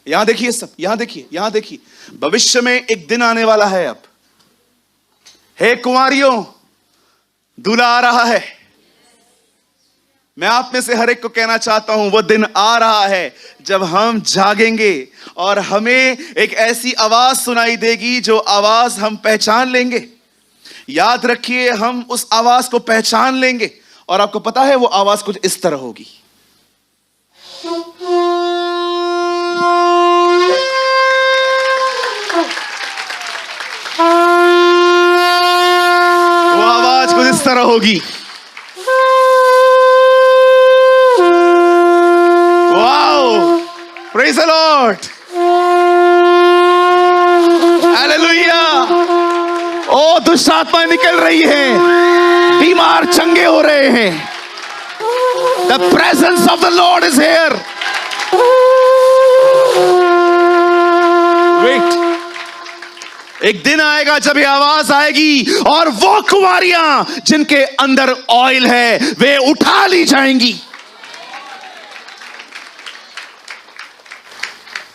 यहां देखिए सब, यहां देखिए, यहां देखिए, भविष्य में एक दिन आने वाला है। अब हे कुंवारियों, दूल्हा आ रहा है। मैं आप में से हर एक को कहना चाहता हूं, वो दिन आ रहा है जब हम जागेंगे और हमें एक ऐसी आवाज सुनाई देगी जो आवाज हम पहचान लेंगे। याद रखिए, हम उस आवाज को पहचान लेंगे और आपको पता है वो आवाज कुछ इस तरह होगी। वो आवाज कुछ इस तरह होगी। Praise the Lord. Hallelujah. ओ दुष्ट आत्माएं निकल रही हैं, बीमार चंगे हो रहे हैं। The presence of the Lord is here. Wait. एक दिन आएगा जब ये आवाज आएगी और वो कुंवारियां जिनके अंदर ऑयल है वे उठा ली जाएंगी।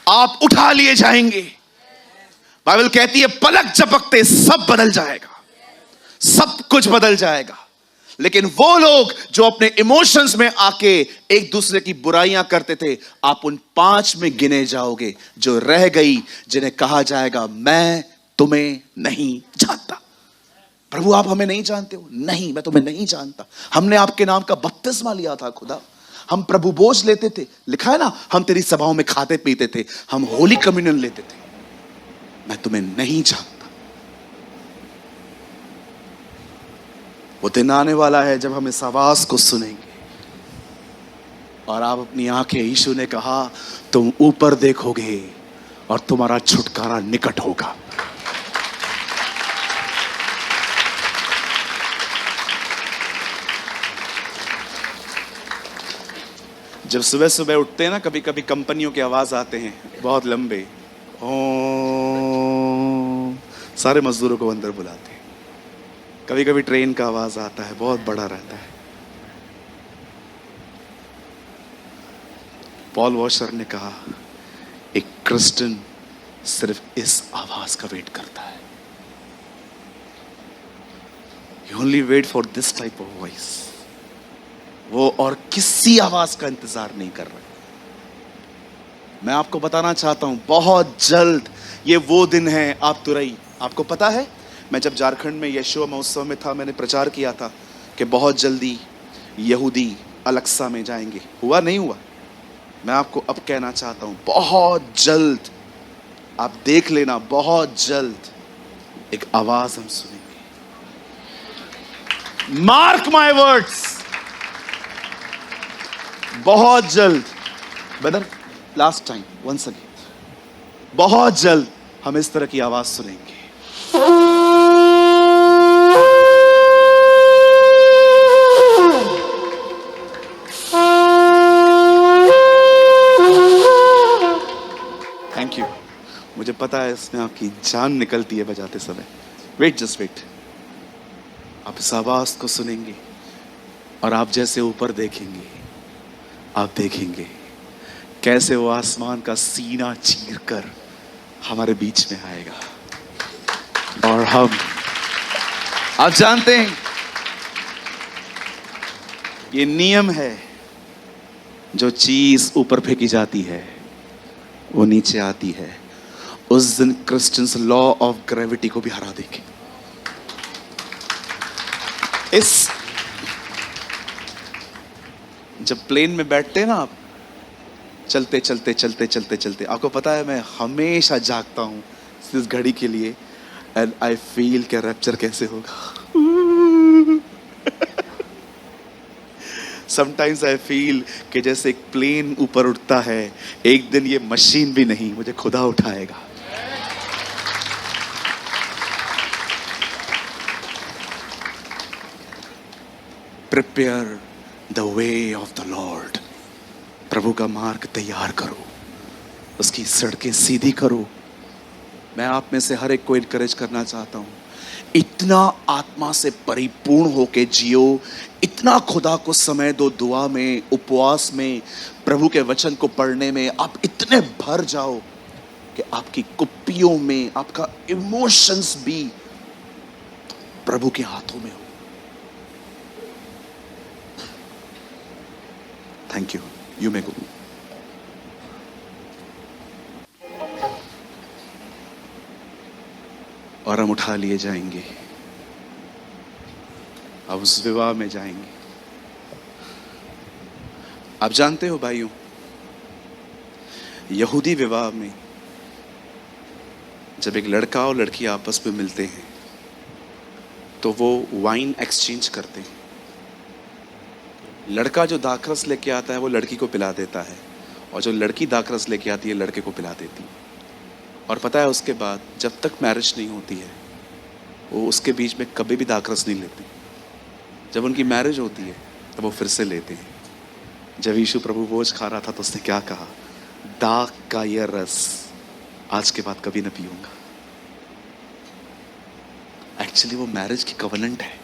आप उठा लिए जाएंगे। बाइबल कहती है पलक झपकते सब बदल जाएगा, सब कुछ बदल जाएगा। लेकिन वो लोग जो अपने इमोशंस में आके एक दूसरे की बुराइयां करते थे, आप उन 5 में गिने जाओगे जो रह गई, जिन्हें कहा जाएगा मैं तुम्हें नहीं जानता। प्रभु आप हमें नहीं जानते हो? नहीं, मैं तुम्हें नहीं जानता। हमने आपके नाम का बपतिस्मा लिया था खुदा, हम प्रभु भोज लेते थे, लिखा है ना, हम तेरी सभाओं में खाते पीते थे, हम होली कम्युनियन लेते थे। मैं तुम्हें नहीं जानता। वो दिन आने वाला है जब हम इस आवाज को सुनेंगे और आप अपनी आंखें, यीशु ने कहा तुम ऊपर देखोगे और तुम्हारा छुटकारा निकट होगा। जब सुबह सुबह उठते हैं ना, कभी कभी कंपनियों की आवाज आते हैं बहुत लंबे, सारे मजदूरों को अंदर बुलाते हैं। कभी कभी ट्रेन का आवाज आता है, बहुत बड़ा रहता है। पॉल वॉशर ने कहा एक क्रिश्चियन सिर्फ इस आवाज का वेट करता है। You only wait for this type of voice. वो और किसी आवाज का इंतजार नहीं कर रहा। मैं आपको बताना चाहता हूं, बहुत जल्द ये वो दिन है। आप तुरई, आपको पता है, मैं जब झारखंड में यशुआ महोत्सव में था, मैंने प्रचार किया था कि बहुत जल्दी यहूदी अलक्सा में जाएंगे। हुआ नहीं हुआ? मैं आपको अब कहना चाहता हूं, बहुत जल्द, आप देख लेना, बहुत जल्द एक आवाज हम सुनेंगे। मार्क माय वर्ड्स, बहुत जल्द। Brother last time once again, बहुत जल्द हम इस तरह की आवाज सुनेंगे। Thank you. मुझे पता है इसमें आपकी जान निकलती है बजाते समय। Wait, just wait. आप इस आवाज को सुनेंगे और आप जैसे ऊपर देखेंगे, आप देखेंगे कैसे वो आसमान का सीना चीरकर हमारे बीच में आएगा। और हम, आप जानते हैं ये नियम है, जो चीज ऊपर फेंकी जाती है वो नीचे आती है। उस दिन क्रिश्चियंस लॉ ऑफ ग्रेविटी को भी हरा देंगे। इस जब प्लेन में बैठते हैं ना आप, चलते चलते चलते चलते चलते, आपको पता है मैं हमेशा जागता हूं इस घड़ी के लिए, एंड आई फील कि रैप्चर कैसे होगा। समटाइम्स आई फील कि जैसे एक प्लेन ऊपर उठता है, एक दिन ये मशीन भी नहीं, मुझे खुदा उठाएगा। Prepare the way of the Lord. प्रभु का मार्ग तैयार करो, उसकी सड़कें सीधी करो। मैं आप में से हर एक को इनकरेज करना चाहता हूं, इतना आत्मा से परिपूर्ण होके जियो, इतना खुदा को समय दो, दुआ में, उपवास में, प्रभु के वचन को पढ़ने में आप इतने भर जाओ कि आपकी कुप्पियों में आपका इमोशंस भी प्रभु के हाथों में हो। थैंक यू, यू मे गो। और हम उठा लिए जाएंगे, अब उस विवाह में जाएंगे। आप जानते हो भाइयों, यहूदी विवाह में जब एक लड़का और लड़की आपस में मिलते हैं तो वो वाइन एक्सचेंज करते हैं। लड़का जो दाखरस लेके आता है वो लड़की को पिला देता है, और जो लड़की दाखरस लेके आती है लड़के को पिला देती है। और पता है उसके बाद जब तक मैरिज नहीं होती है वो उसके बीच में कभी भी दाखरस नहीं लेते। जब उनकी मैरिज होती है तब वो फिर से लेते हैं। जब यीशु प्रभु भोज खा रहा था तो उसने क्या कहा? दाख का यह रस आज के बाद कभी न पीऊंगा। एक्चुअली वो मैरिज की कवनेंट है।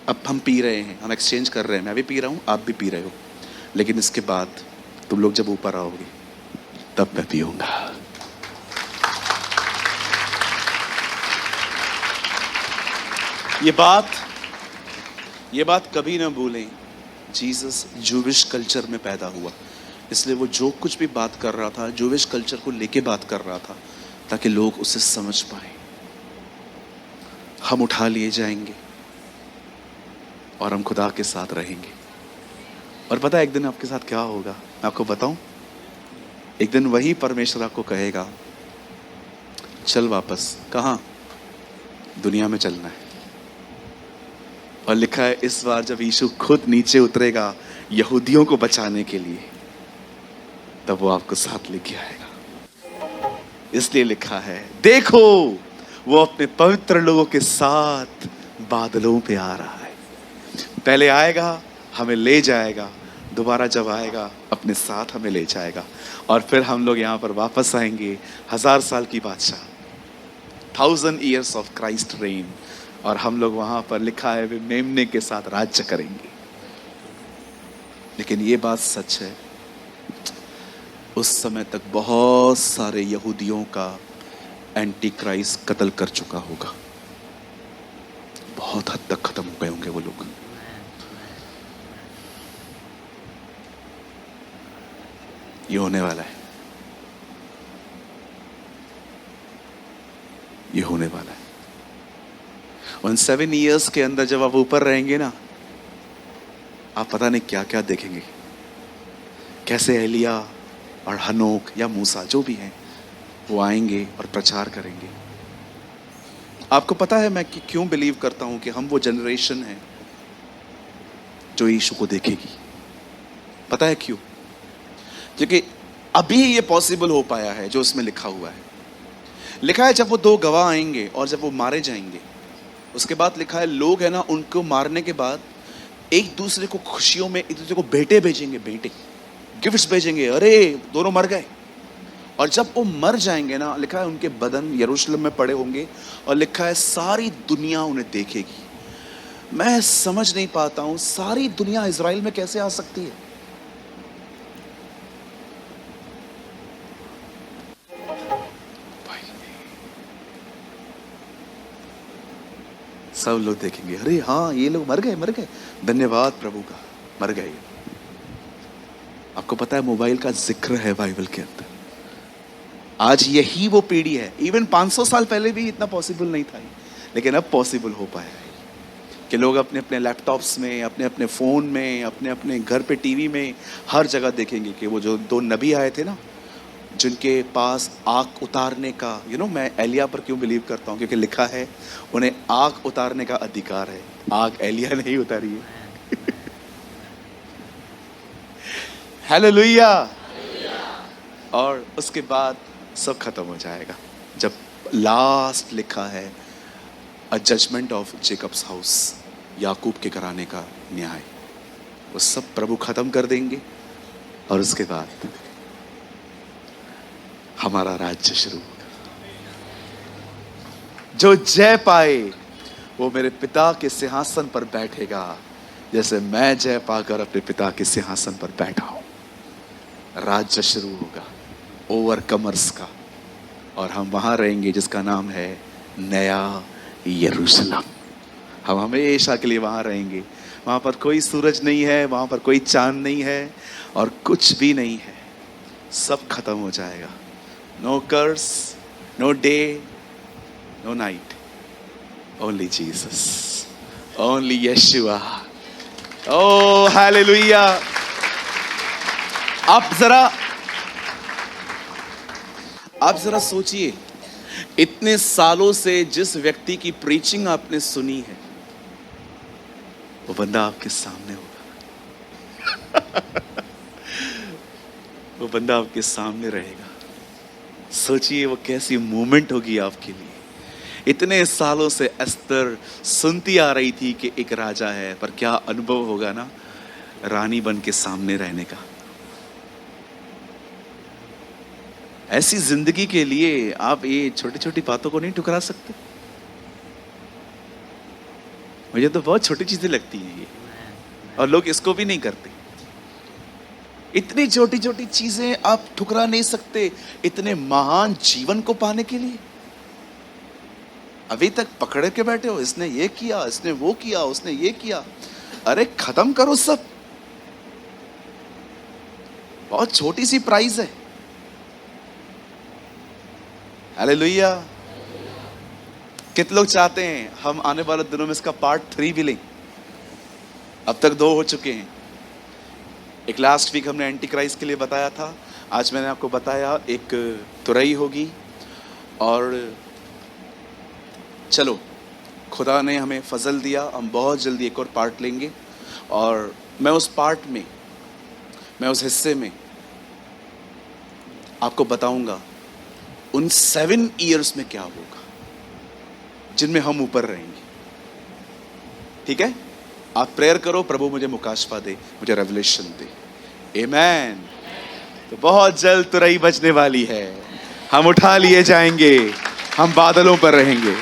अब हम पी रहे हैं, हम एक्सचेंज कर रहे हैं, मैं भी पी रहा हूं, आप भी पी रहे हो, लेकिन इसके बाद तुम लोग जब ऊपर आओगे तब मैं पीऊंगा। ये बात कभी ना भूलें। जीसस जूविश कल्चर में पैदा हुआ, इसलिए वो जो कुछ भी बात कर रहा था जूविश कल्चर को लेके बात कर रहा था, ताकि लोग उसे समझ पाए। हम उठा लिए जाएंगे और हम खुदा के साथ रहेंगे। और पता है एक दिन आपके साथ क्या होगा, मैं आपको बताऊं? एक दिन वही परमेश्वर आपको कहेगा, चल वापस। कहां? दुनिया में चलना है। और लिखा है इस बार जब यीशु खुद नीचे उतरेगा यहूदियों को बचाने के लिए, तब वो आपको साथ लेके आएगा। इसलिए लिखा है, देखो वो अपने पवित्र लोगों के साथ बादलों पे आ रहा है। पहले आएगा, हमें ले जाएगा, दोबारा जब आएगा अपने साथ हमें ले जाएगा, और फिर हम लोग यहाँ पर वापस आएंगे। 1000 साल की बादशाह, 1000 years ऑफ क्राइस्ट रेन, और हम लोग वहां पर लिखा है वे मेमने के साथ राज्य करेंगे। लेकिन ये बात सच है, उस समय तक बहुत सारे यहूदियों का एंटी क्राइस्ट कत्ल कर चुका होगा। बहुत हद तक खत्म हो गए होंगे वो लोग। ये होने वाला है, ये होने वाला है। उन 7 years के अंदर जब आप ऊपर रहेंगे ना, आप पता नहीं क्या क्या देखेंगे। कैसे एलिया और हनोक या मूसा जो भी हैं वो आएंगे और प्रचार करेंगे। आपको पता है मैं क्यों बिलीव करता हूं कि हम वो जनरेशन है जो यीशु को देखेगी? पता है क्यों? क्योंकि अभी ये पॉसिबल हो पाया है जो उसमें लिखा हुआ है। लिखा है जब वो 2 गवाह आएंगे और जब वो मारे जाएंगे, उसके बाद लिखा है लोग है ना उनको मारने के बाद एक दूसरे को खुशियों में एक दूसरे को बेटे भेजेंगे, बेटे गिफ्ट्स भेजेंगे। अरे दोनों मर गए। और जब वो मर जाएंगे ना, लिखा है उनके बदन यरूशलेम में पड़े होंगे, और लिखा है सारी दुनिया उन्हें देखेगी। मैं समझ नहीं पाता हूं सारी दुनिया इजराइल में कैसे आ सकती है। सब लोग देखेंगे, अरे हाँ ये लोग मर गए, धन्यवाद प्रभु का, मर गए। आपको पता है मोबाइल का जिक्र है बाइबल के अंदर। आज यही वो पीढ़ी है। इवन 500 साल पहले भी इतना पॉसिबल नहीं था, लेकिन अब पॉसिबल हो पाया है कि लोग अपने अपने लैपटॉप्स में, अपने अपने फ़ोन में, अपने अपने घर पे टीवी में, हर जगह देखेंगे कि वो जो 2 नबी आए थे ना, जिनके पास आग उतारने का, मैं एलिया पर क्यों बिलीव करता हूँ? क्योंकि लिखा है उन्हें आग उतारने का अधिकार है। आग एलिया नहीं उतारी है। हालेलुया। और उसके बाद सब खत्म हो जाएगा जब लास्ट लिखा है अ जजमेंट ऑफ जेकब्स हाउस, याकूब के घराने का न्याय। वो सब प्रभु खत्म कर देंगे और उसके बाद हमारा राज्य शुरू होगा। जो जय पाए वो मेरे पिता के सिंहासन पर बैठेगा, जैसे मैं जय पाकर अपने पिता के सिंहासन पर बैठा हूं। राज्य शुरू होगा ओवरकमर्स का, और हम वहां रहेंगे जिसका नाम है नया यरूशलेम। हम हमेशा के लिए वहां रहेंगे। वहां पर कोई सूरज नहीं है, वहां पर कोई चांद नहीं है, और कुछ भी नहीं है। सब खत्म हो जाएगा। No curse, no day, no night, only Jesus, only Yeshua. Oh hallelujah. आप जरा सोचिए, इतने सालों से जिस व्यक्ति की प्रीचिंग आपने सुनी है, वो बंदा आपके सामने होगा। वो बंदा आपके सामने रहेगा। सोचिए वो कैसी मोमेंट होगी आपके लिए। इतने सालों से एस्तर सुनती आ रही थी कि एक राजा है, पर क्या अनुभव होगा ना रानी बन के सामने रहने का। ऐसी जिंदगी के लिए आप ये छोटी छोटी बातों को नहीं ठुकरा सकते। मुझे तो बहुत छोटी चीजें लगती हैं ये, और लोग इसको भी नहीं करते। इतनी छोटी छोटी चीजें आप ठुकरा नहीं सकते इतने महान जीवन को पाने के लिए। अभी तक पकड़े के बैठे हो, इसने ये किया, इसने वो किया, उसने ये किया। अरे खत्म करो सब। बहुत छोटी सी प्राइज है। हालेलुया। कितने लोग चाहते हैं हम आने वाले दिनों में इसका पार्ट 3 भी लें? अब तक 2 हो चुके हैं। एक लास्ट वीक हमने एंटी क्राइस्ट के लिए बताया था। आज मैंने आपको बताया एक तुरई होगी। और चलो, खुदा ने हमें फजल दिया, हम बहुत जल्दी एक और पार्ट लेंगे। और मैं उस पार्ट में, मैं उस हिस्से में आपको बताऊंगा उन 7 ईयर्स में क्या होगा जिनमें हम ऊपर रहेंगे। ठीक है? आप प्रेयर करो, प्रभु मुझे मुकाशफा दे, मुझे रेवलेशन दे। आमेन। तो बहुत जल्द तुरई बजने वाली है, हम उठा लिए जाएंगे, हम बादलों पर रहेंगे।